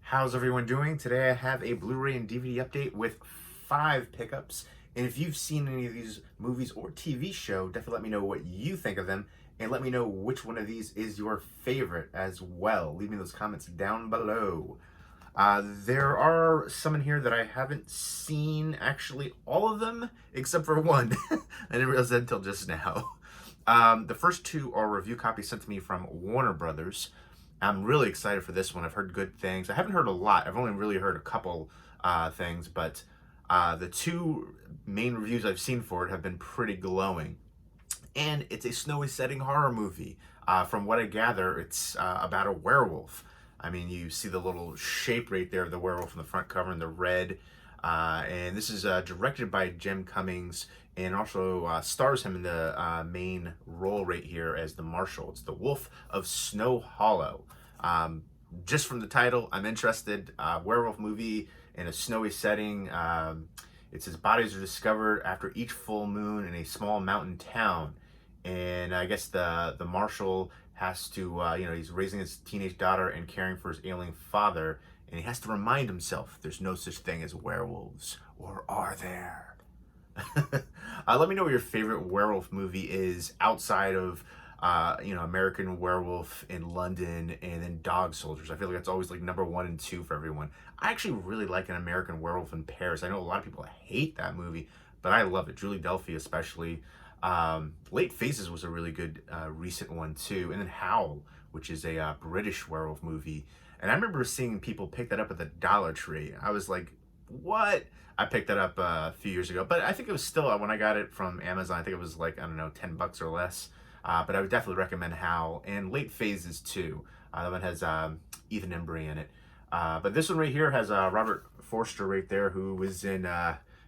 How's everyone doing? Today I have a Blu-ray and DVD update with 5 pickups. And if you've seen any of these movies or TV show, definitely let me know what you think of them and let me know which one of these is your favorite as well. Leave me those comments down below. There are some in here that I haven't seen, actually all of them except for one. I didn't realize that until just now. The first two are review copies sent to me from Warner Brothers. I'm really excited for this one. I've heard good things. I haven't heard a lot. I've only really heard a couple things, but the two main reviews I've seen for it have been pretty glowing. And it's a snowy setting horror movie. From what I gather, it's about a werewolf. I mean, you see the little shape right there of the werewolf in the front cover in the red. And this is directed by Jim Cummings and also stars him in the main role right here as the Marshal. It's the Wolf of Snow Hollow. Just from the title, I'm interested. Werewolf movie in a snowy setting. It says bodies are discovered after each full moon in a small mountain town. And I guess the Marshal has to, he's raising his teenage daughter and caring for his ailing father. And he has to remind himself there's no such thing as werewolves. Or are there? Let me know what your favorite werewolf movie is outside of, American Werewolf in London and then Dog Soldiers. I feel like that's always like number 1 and 2 for everyone. I actually really like an American Werewolf in Paris. I know a lot of people hate that movie, but I love it. Julie Delphi especially. Late Faces was a really good recent one too. And then Howl, which is a British werewolf movie. And I remember seeing people pick that up at the Dollar Tree. I was like, what? I picked that up a few years ago, but I think it was still, when I got it from Amazon, I think it was like, I don't know, $10 or less. But I would definitely recommend Howl and Late Phases too. That one has Ethan Embry in it. But this one right here has Robert Forster right there, who was in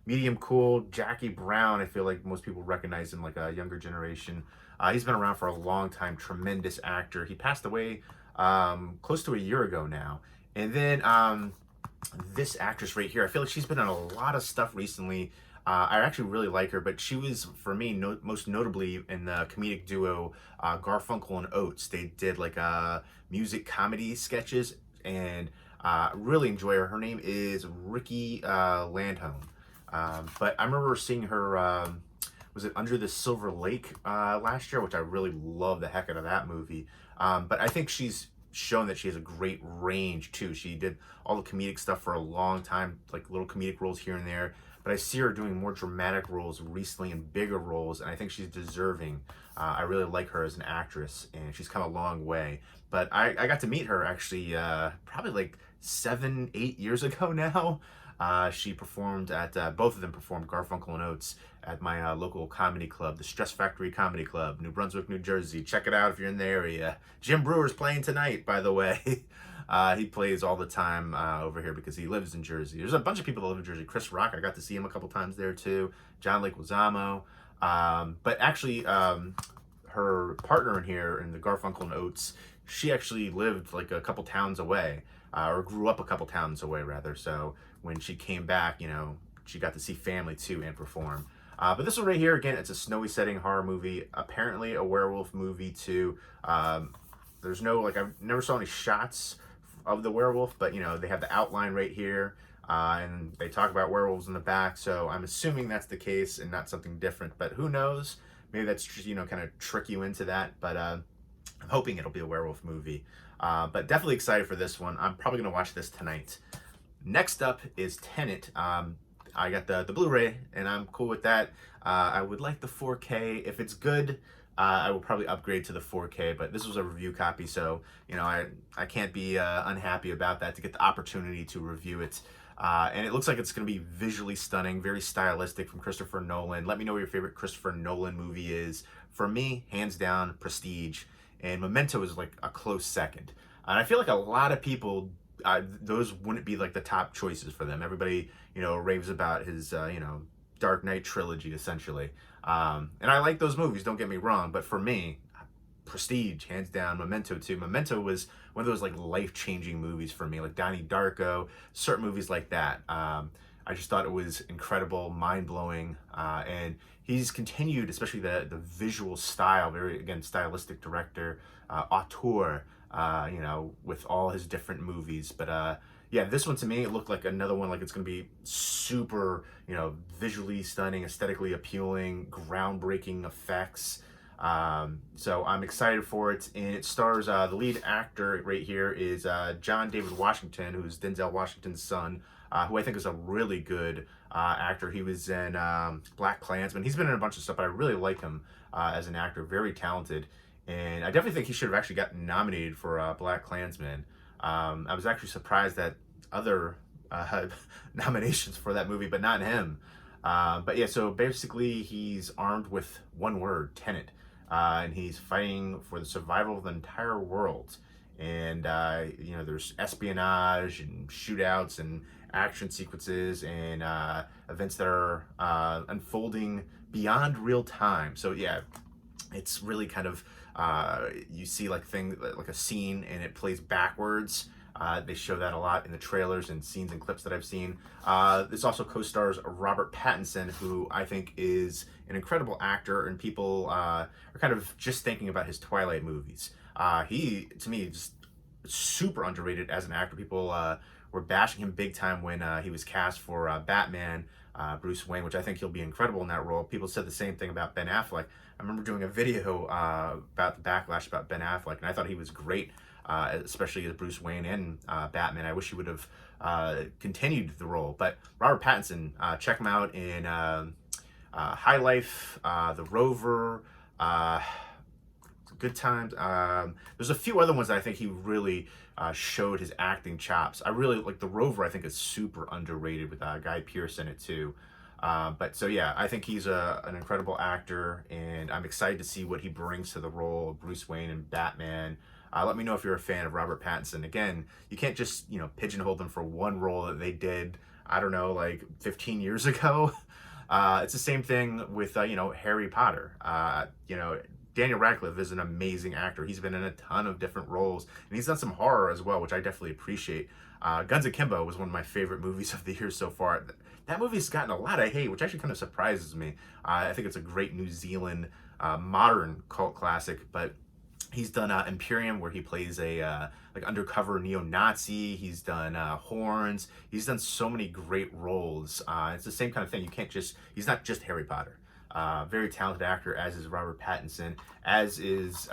Medium Cool, Jackie Brown. I feel like most people recognize him, like a younger generation. He's been around for a long time, tremendous actor. He passed away close to a year ago now. And then this actress right here, I feel like she's been in a lot of stuff recently. I actually really like her, but she was, for me, most notably in the comedic duo Garfunkel and Oates. They did like music comedy sketches, and really enjoy her. Her name is Ricky Landhome. But I remember seeing her, was it Under the Silver Lake last year, which I really love the heck out of that movie. But I think she's shown that she has a great range too. She did all the comedic stuff for a long time, like little comedic roles here and there. But I see her doing more dramatic roles recently and bigger roles, and I think she's deserving. I really like her as an actress, and she's come a long way. But I got to meet her actually probably like 7, 8 years ago now. She performed at, both of them performed Garfunkel and Oates at my local comedy club, the Stress Factory Comedy Club, New Brunswick, New Jersey. Check it out if you're in the area. Jim Brewer's playing tonight, by the way. He plays all the time over here because he lives in Jersey. There's a bunch of people that live in Jersey. Chris Rock, I got to see him a couple times there too. John Leguizamo. But actually, her partner in here in the Garfunkel and Oates, she actually lived like a couple towns away, or grew up a couple towns away rather. So when she came back, she got to see family too and perform. But this one right here, again, it's a snowy setting horror movie. Apparently a werewolf movie too. There's no, like, I've never saw any shots of the werewolf, but they have the outline right here, and they talk about werewolves in the back, so I'm assuming that's the case and not something different, but who knows? Maybe that's just, kind of trick you into that, but I'm hoping it'll be a werewolf movie. But definitely excited for this one. I'm probably gonna watch this tonight. Next up is Tenet. I got the Blu-ray, and I'm cool with that. I would like the 4K. If it's good, I will probably upgrade to the 4K, but this was a review copy, so I can't be unhappy about that, to get the opportunity to review it. And it looks like it's going to be visually stunning, very stylistic from Christopher Nolan. Let me know what your favorite Christopher Nolan movie is. For me, hands down, Prestige, and Memento is like a close second. And I feel like a lot of people, those wouldn't be like the top choices for them. Everybody, raves about his, Dark Knight trilogy, essentially. And I like those movies, don't get me wrong, but for me, Prestige, hands down. Memento too. Memento was one of those like life-changing movies for me, like Donnie Darko, certain movies like that. I just thought it was incredible, mind-blowing, and he's continued, especially the visual style, very, again, stylistic director, auteur, with all his different movies. But yeah, this one to me, it looked like another one, like it's going to be super, visually stunning, aesthetically appealing, groundbreaking effects. So I'm excited for it, and it stars the lead actor right here is John David Washington, who's Denzel Washington's son, who I think is a really good actor. He was in Black Klansman. He's been in a bunch of stuff, but I really like him as an actor. Very talented, and I definitely think he should have actually gotten nominated for Black Klansman. I was actually surprised that other nominations for that movie, but not him. But yeah, so basically he's armed with one word, Tenet. And he's fighting for the survival of the entire world. And, there's espionage and shootouts and action sequences and events that are unfolding beyond real time. So, yeah, it's really kind of, you see like a scene and it plays backwards. They show that a lot in the trailers and scenes and clips that I've seen. This also co-stars Robert Pattinson, who I think is an incredible actor, and people are kind of just thinking about his Twilight movies. He, to me, is super underrated as an actor. People were bashing him big time when he was cast for Batman, Bruce Wayne, which I think he'll be incredible in that role. People said the same thing about Ben Affleck. I remember doing a video about the backlash about Ben Affleck, and I thought he was great. Especially as Bruce Wayne and Batman. I wish he would have continued the role. But Robert Pattinson, check him out in High Life, The Rover, Good Times. There's a few other ones that I think he really showed his acting chops. I really like The Rover. I think is super underrated with Guy Pearce in it too. But so yeah, I think he's an incredible actor, and I'm excited to see what he brings to the role of Bruce Wayne and Batman. Let me know if you're a fan of Robert Pattinson. Again, you can't just, pigeonhole them for one role that they did, I don't know, like 15 years ago. It's the same thing with, Harry Potter. Daniel Radcliffe is an amazing actor. He's been in a ton of different roles, and he's done some horror as well, which I definitely appreciate. Guns Akimbo was one of my favorite movies of the year so far. That movie's gotten a lot of hate, which actually kind of surprises me. I think it's a great New Zealand modern cult classic, but he's done Imperium, where he plays a undercover neo-Nazi. He's done Horns. He's done so many great roles. It's the same kind of thing. He's not just Harry Potter. Very talented actor, as is Robert Pattinson, as is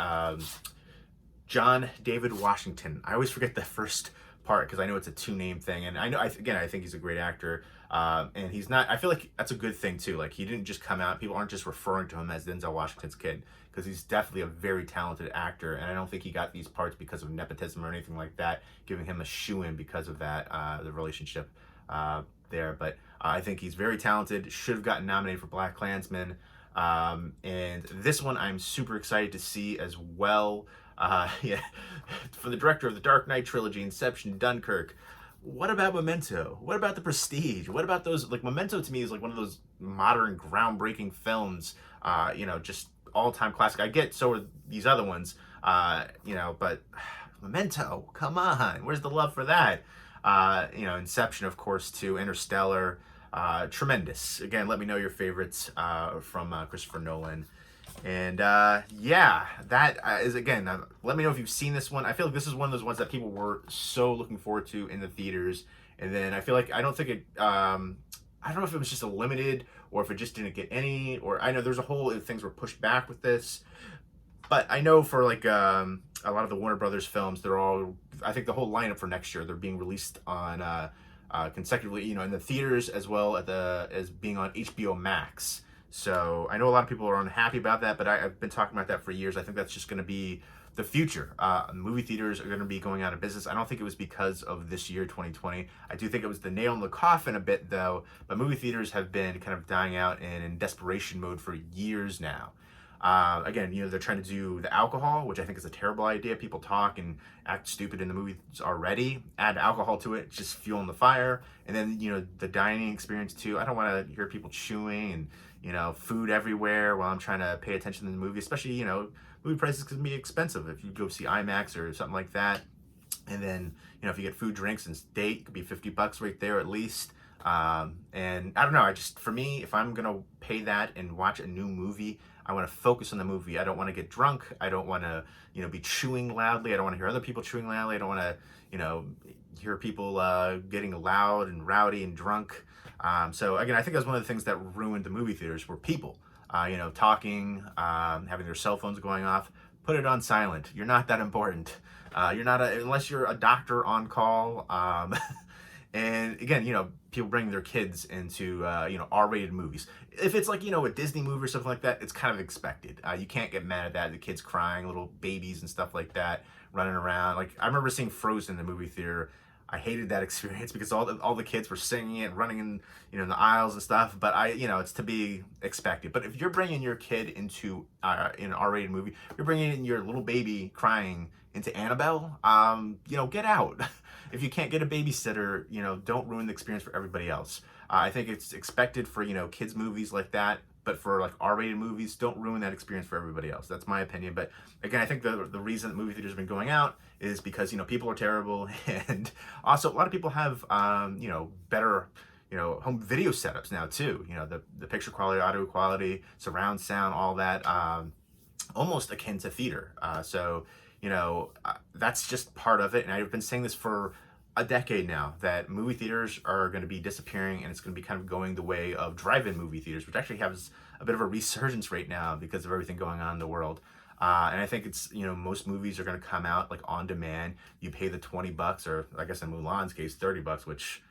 John David Washington. I always forget the first part because I know it's a two-name thing, and I think he's a great actor. And he's not, I feel like that's a good thing too. Like, he didn't just come out, people aren't just referring to him as Denzel Washington's kid, because he's definitely a very talented actor, and I don't think he got these parts because of nepotism or anything like that, giving him a shoe-in because of that, the relationship there. But I think he's very talented, should have gotten nominated for Black Klansman. And this one I'm super excited to see as well. Yeah, for the director of the Dark Knight trilogy, Inception, Dunkirk. What about Memento? What about The Prestige? What about those? Like, Memento to me is like one of those modern, groundbreaking films. Just all-time classic. I get so are these other ones. But Memento, come on, where's the love for that? Inception, of course, too. Interstellar, tremendous. Again, let me know your favorites from Christopher Nolan. And that is, again, let me know if you've seen this one. I feel like this is one of those ones that people were so looking forward to in the theaters, and then I feel like I don't know if it was just a limited, or if it just didn't get any, or I know there's a whole things were pushed back with this. But I know for like a lot of the Warner Brothers films, I think the whole lineup for next year, they're being released on consecutively, in the theaters as well as being on HBO Max. So I know a lot of people are unhappy about that, but I've been talking about that for years. I think that's just going to be the future. Movie theaters are going to be going out of business. I don't think it was because of this year, 2020. I do think it was the nail in the coffin a bit, though. But movie theaters have been kind of dying out and in desperation mode for years now. Again, they're trying to do the alcohol, which I think is a terrible idea. People talk and act stupid in the movies already. Add alcohol to it, just fueling the fire. And then, the dining experience too. I don't want to hear people chewing and, food everywhere while I'm trying to pay attention to the movie, especially, movie prices can be expensive if you go see IMAX or something like that. And then, if you get food, drinks, and steak, it could be $50 right there at least. And I don't know, for me, if I'm gonna pay that and watch a new movie, I want to focus on the movie. I don't want to get drunk. I don't want to, be chewing loudly. I don't want to hear other people chewing loudly. I don't want to, hear people getting loud and rowdy and drunk. So again, I think that's one of the things that ruined the movie theaters were people, talking, having their cell phones going off. Put it on silent. You're not that important. You're not unless you're a doctor on call. And again, people bring their kids into, R-rated movies. If it's like, a Disney movie or something like that, it's kind of expected. You can't get mad at that. The kids crying, little babies and stuff like that, running around. Like, I remember seeing Frozen in the movie theater. I hated that experience because all the kids were singing it, running in the aisles and stuff. But it's to be expected. But if you're bringing your kid into in an R-rated movie, you're bringing in your little baby crying into Annabelle. Get out. If you can't get a babysitter, don't ruin the experience for everybody else. I think it's expected for kids movies like that. But for like R-rated movies, don't ruin that experience for everybody else. That's my opinion. But again, I think the reason that movie theaters have been going out is because people are terrible, and also a lot of people have better home video setups now too. The picture quality, audio quality, surround sound, all that, almost akin to theater. So that's just part of it. And I've been saying this for a decade now, that movie theaters are going to be disappearing, and it's going to be kind of going the way of drive-in movie theaters, which actually has a bit of a resurgence right now because of everything going on in the world. And I think it's, most movies are going to come out like on demand. You pay the $20, or I guess in Mulan's case, $30, which,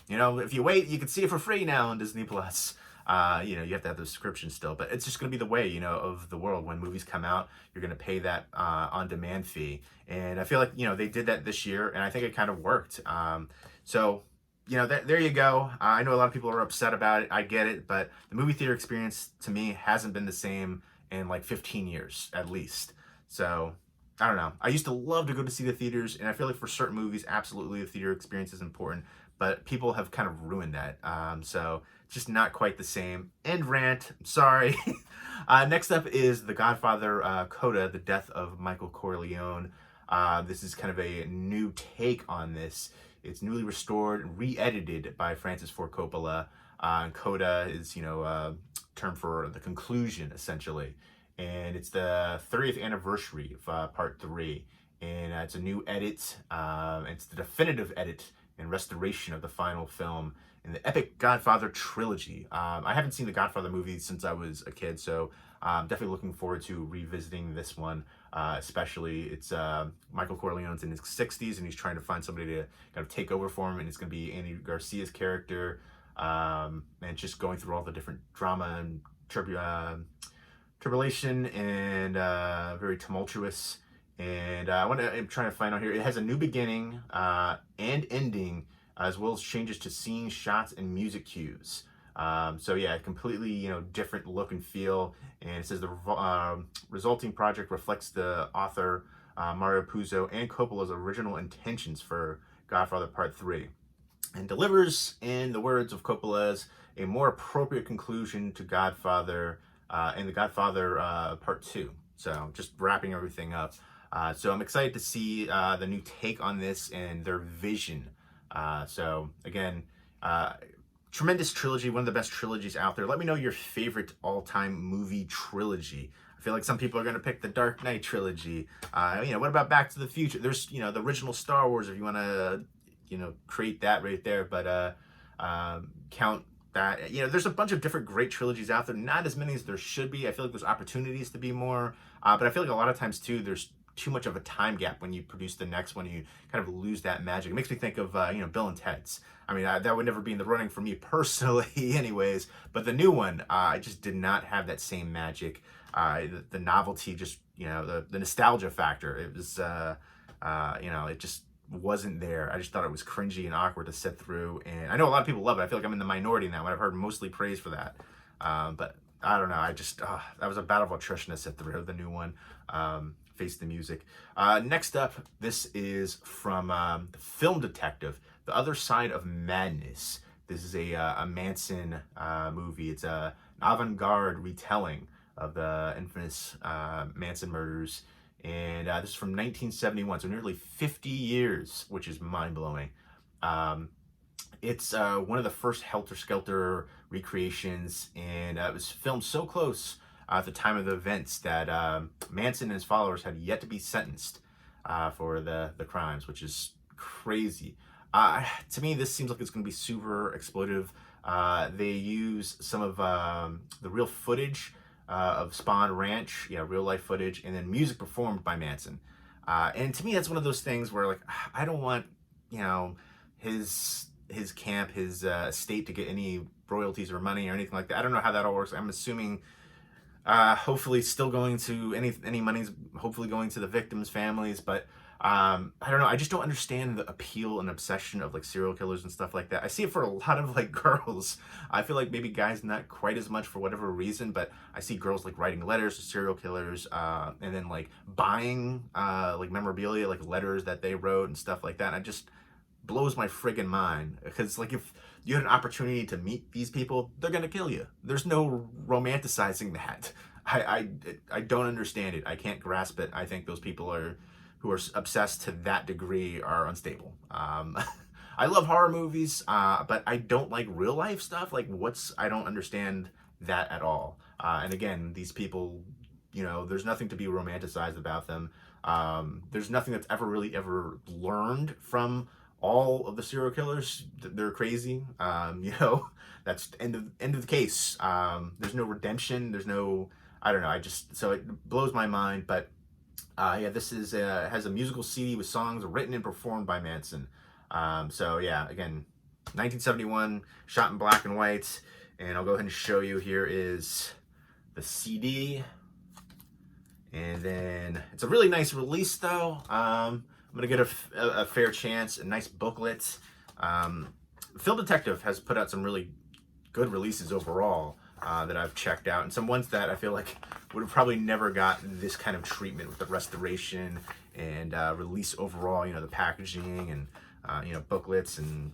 if you wait, you can see it for free now on Disney Plus. You have to have the subscription still, but it's just going to be the way, of the world. When movies come out, you're going to pay that on-demand fee. And I feel like, they did that this year, and I think it kind of worked. So, there you go. I know a lot of people are upset about it. I get it, but the movie theater experience to me hasn't been the same in like 15 years at least. So, I don't know. I used to love to go to see the theaters, and I feel like for certain movies, absolutely the theater experience is important, but people have kind of ruined that. So it's just not quite the same. End rant. I'm sorry. Next up is The Godfather, Coda, The Death of Michael Corleone. This is kind of a new take on this. It's newly restored and re-edited by Francis Ford Coppola. And Coda is, term for the conclusion, essentially. And it's the 30th anniversary of Part 3. And it's a new edit. It's the definitive edit and restoration of the final film in the epic Godfather trilogy. I haven't seen the Godfather movies since I was a kid, so I'm definitely looking forward to revisiting this one. Especially, it's Michael Corleone's in his 60s, and he's trying to find somebody to kind of take over for him, and it's going to be Andy Garcia's character, and just going through all the different drama and tribulation, and very tumultuous. And I'm trying to find out here. It has a new beginning and ending, as well as changes to scenes, shots, and music cues. So yeah, completely different look and feel. And it says the resulting project reflects the author Mario Puzo and Coppola's original intentions for Godfather Part 3, and delivers, in the words of Coppola's, a more appropriate conclusion to Godfather and the Godfather Part 2. So just wrapping everything up. So I'm excited to see the new take on this and their vision. So again, tremendous trilogy, one of the best trilogies out there. Let me know your favorite all-time movie trilogy. I feel like some people are going to pick the Dark Knight trilogy. What about Back to the Future? There's, the original Star Wars, if you want to, create that right there. But count that. There's a bunch of different great trilogies out there. Not as many as there should be. I feel like there's opportunities to be more. But I feel like a lot of times, too, there's too much of a time gap when you produce the next one. You kind of lose that magic. It makes me think of Bill and Ted's. I mean, that would never be in the running for me personally anyways, but the new one, I just did not have that same magic. The novelty, just the nostalgia factor, it was it just wasn't there. I just thought it was cringy and awkward to sit through, and I know a lot of people love it. I feel like I'm in the minority in that one. I've heard mostly praise for that, but I don't know, I just that was a battle of attrition to sit through the new one. Face the music. Next up, this is from the Film Detective, The Other Side of Madness. This is a Manson movie. It's an avant-garde retelling of the infamous Manson murders. And this is from 1971, so nearly 50 years, which is mind-blowing. It's one of the first Helter Skelter recreations, and it was filmed so close at the time of the events that Manson and his followers had yet to be sentenced for the crimes, which is crazy. To me, this seems like it's going to be super exploitive. They use some of the real footage of Spawn Ranch, real life footage, and then music performed by Manson. And to me, that's one of those things where, like, I don't want, his camp, his estate to get any royalties or money or anything like that. I don't know how that all works. I'm assuming hopefully still going to any money's hopefully going to the victims' families, but I don't know. I just don't understand the appeal and obsession of like serial killers and stuff like that. I see it for a lot of like girls. I feel like maybe guys not quite as much for whatever reason, but I see girls like writing letters to serial killers, and then like buying like memorabilia, like letters that they wrote and stuff like that. And I just blows my friggin' mind, because like if you had an opportunity to meet these people, they're gonna kill you. There's no romanticizing that. I don't understand it. I can't grasp it. I think those people who are obsessed to that degree are unstable. I love horror movies, but I don't like real life stuff. Like I don't understand that at all. And again, these people, there's nothing to be romanticized about them. There's nothing that's ever learned from all of the serial killers. They're crazy. That's the end of the case. There's no redemption. There's no, I don't know. So it blows my mind. But yeah, this is has a musical CD with songs written and performed by Manson. So yeah, again, 1971, shot in black and white. And I'll go ahead and show you. Here is the CD. And then it's a really nice release, though. I'm going to get a fair chance, a nice booklet. Film Detective has put out some really good releases overall that I've checked out, and some ones that I feel like would have probably never got this kind of treatment with the restoration and release overall, the packaging and, booklets and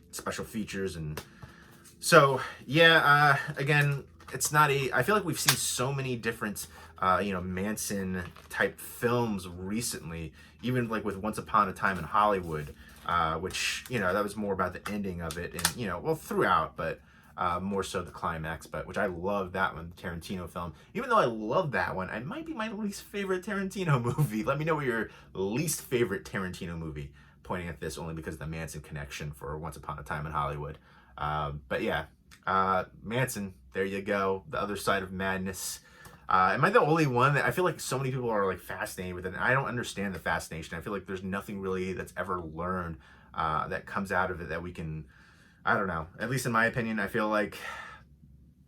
special features. And so, yeah, again, it's not I feel like we've seen so many different Manson type films recently, even like with Once Upon a Time in Hollywood, which, that was more about the ending of it and, well, throughout, but more so the climax, but which I love that one, the Tarantino film. Even though I love that one, it might be my least favorite Tarantino movie. Let me know what your least favorite Tarantino movie, pointing at this only because of the Manson connection for Once Upon a Time in Hollywood. But yeah, Manson, there you go, the other side of madness. Am I the only one that I feel like so many people are like fascinated with it? And I don't understand the fascination. I feel like there's nothing really that's ever learned that comes out of it that we can, I don't know, at least in my opinion, I feel like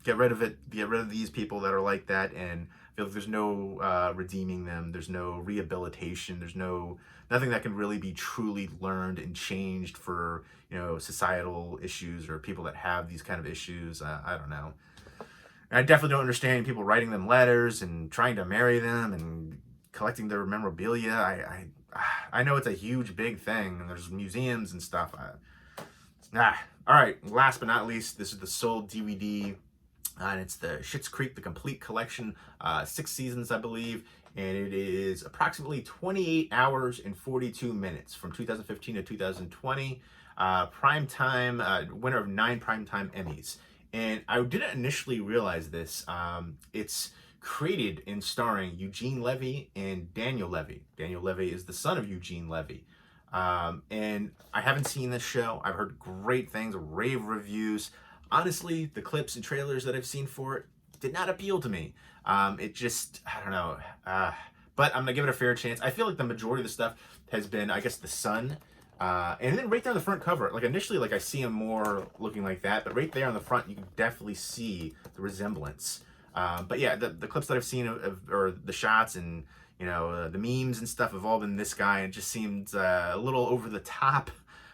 get rid of it, get rid of these people that are like that, and I feel like there's no redeeming them, there's no rehabilitation, there's nothing that can really be truly learned and changed for, societal issues or people that have these kind of issues. I don't know. I definitely don't understand people writing them letters and trying to marry them and collecting their memorabilia. I know it's a huge, big thing, and there's museums and stuff. All right, last but not least, this is the sold DVD, and it's the Schitt's Creek, the complete collection, 6 seasons, I believe, and it is approximately 28 hours and 42 minutes from 2015 to 2020. Primetime, winner of 9 Primetime Emmys. And I didn't initially realize this. It's created and starring Eugene Levy and Daniel Levy. Daniel Levy is the son of Eugene Levy. And I haven't seen this show. I've heard great things, rave reviews. Honestly, the clips and trailers that I've seen for it did not appeal to me. It just, I don't know. But I'm going to give it a fair chance. I feel like the majority of the stuff has been, I guess, the son. And then right there on the front cover, like initially, like I see him more looking like that, but right there on the front, you can definitely see the resemblance. But yeah, the clips that I've seen or the shots and, the memes and stuff have all been this guy. It just seems a little over the top.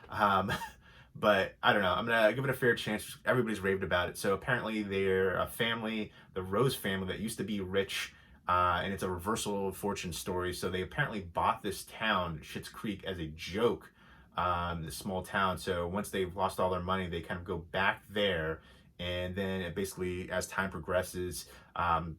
But I don't know. I'm going to give it a fair chance. Everybody's raved about it. So apparently they're a family, the Rose family, that used to be rich. And it's a reversal of fortune story. So they apparently bought this town, Schitt's Creek, as a joke. This small town. So once they've lost all their money, they kind of go back there, and then it basically, as time progresses,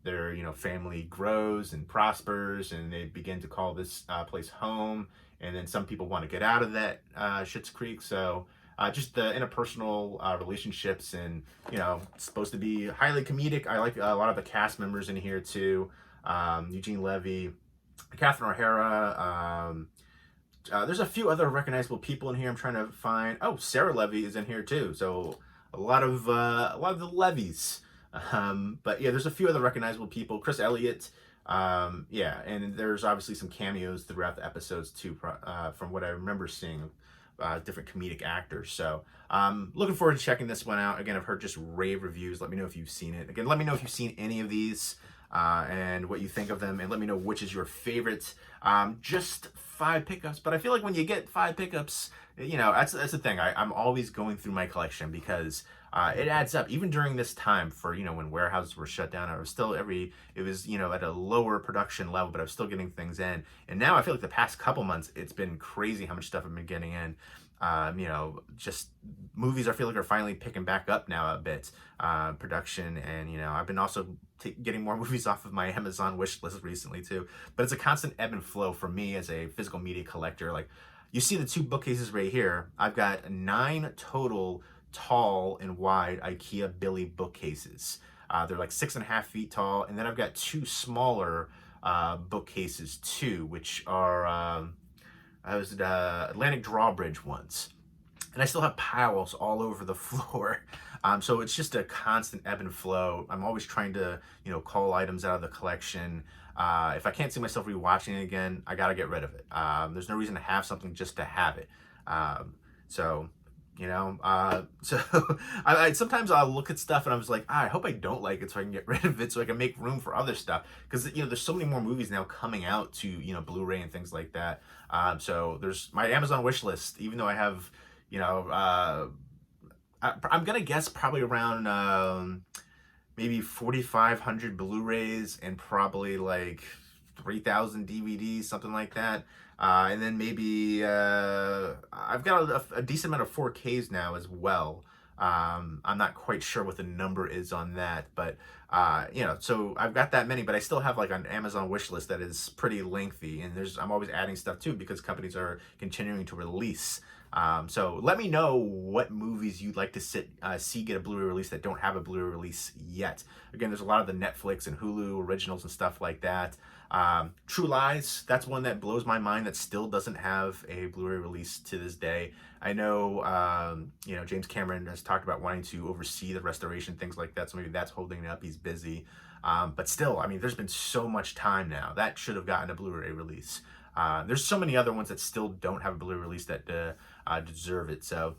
their family grows and prospers, and they begin to call this place home. And then some people want to get out of that Schitt's Creek. So just the interpersonal relationships, and it's supposed to be highly comedic. I like a lot of the cast members in here too. Eugene Levy, Catherine O'Hara. There's a few other recognizable people in here. I'm trying to find. Oh, Sarah Levy is in here too. So a lot of the Levies. But yeah, there's a few other recognizable people. Chris Elliott. Yeah, and there's obviously some cameos throughout the episodes too, from what I remember seeing. Different comedic actors. So looking forward to checking this one out. Again, I've heard just rave reviews. Let me know if you've seen it. Again, let me know if you've seen any of these and what you think of them, and let me know which is your favorite. Just 5 pickups, but I feel like when you get 5 pickups, that's the thing. I'm always going through my collection because it adds up. Even during this time for, when warehouses were shut down, I was still it was, at a lower production level, but I was still getting things in. And now I feel like the past couple months, it's been crazy how much stuff I've been getting in. Just movies I feel like are finally picking back up now a bit, production, and I've been also getting more movies off of my Amazon wish list recently too. But it's a constant ebb and flow for me as a physical media collector. Like, you see the 2 bookcases right here. I've got 9 total tall and wide IKEA Billy bookcases. They're like 6.5 feet tall, and then I've got 2 smaller bookcases too, which are Atlantic drawbridge ones. And I still have piles all over the floor. So it's just a constant ebb and flow. I'm always trying to, call items out of the collection. If I can't see myself rewatching it again, I gotta get rid of it. There's no reason to have something just to have it. So I sometimes I'll look at stuff and I'm just like, I hope I don't like it so I can get rid of it so I can make room for other stuff. Because, there's so many more movies now coming out to, Blu-ray and things like that. So there's my Amazon wish list, even though I have, I'm gonna guess probably around maybe 4,500 Blu-rays and probably like 3,000 DVDs, something like that. And then maybe I've got a decent amount of 4Ks now as well. I'm not quite sure what the number is on that, but so I've got that many, but I still have like an Amazon wish list that is pretty lengthy, and I'm always adding stuff too because companies are continuing to release. So let me know what movies you'd like to see get a Blu-ray release that don't have a Blu-ray release yet. Again, there's a lot of the Netflix and Hulu originals and stuff like that. True Lies, that's one that blows my mind that still doesn't have a Blu-ray release to this day. I know, James Cameron has talked about wanting to oversee the restoration, things like that, so maybe that's holding it up. He's busy. But still, there's been so much time now. That should have gotten a Blu-ray release. There's so many other ones that still don't have a Blu-ray release that deserve it. So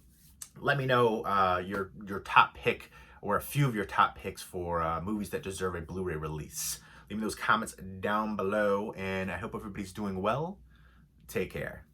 let me know your top pick or a few of your top picks for movies that deserve a Blu-ray release. Leave me those comments down below, and I hope everybody's doing well. Take care.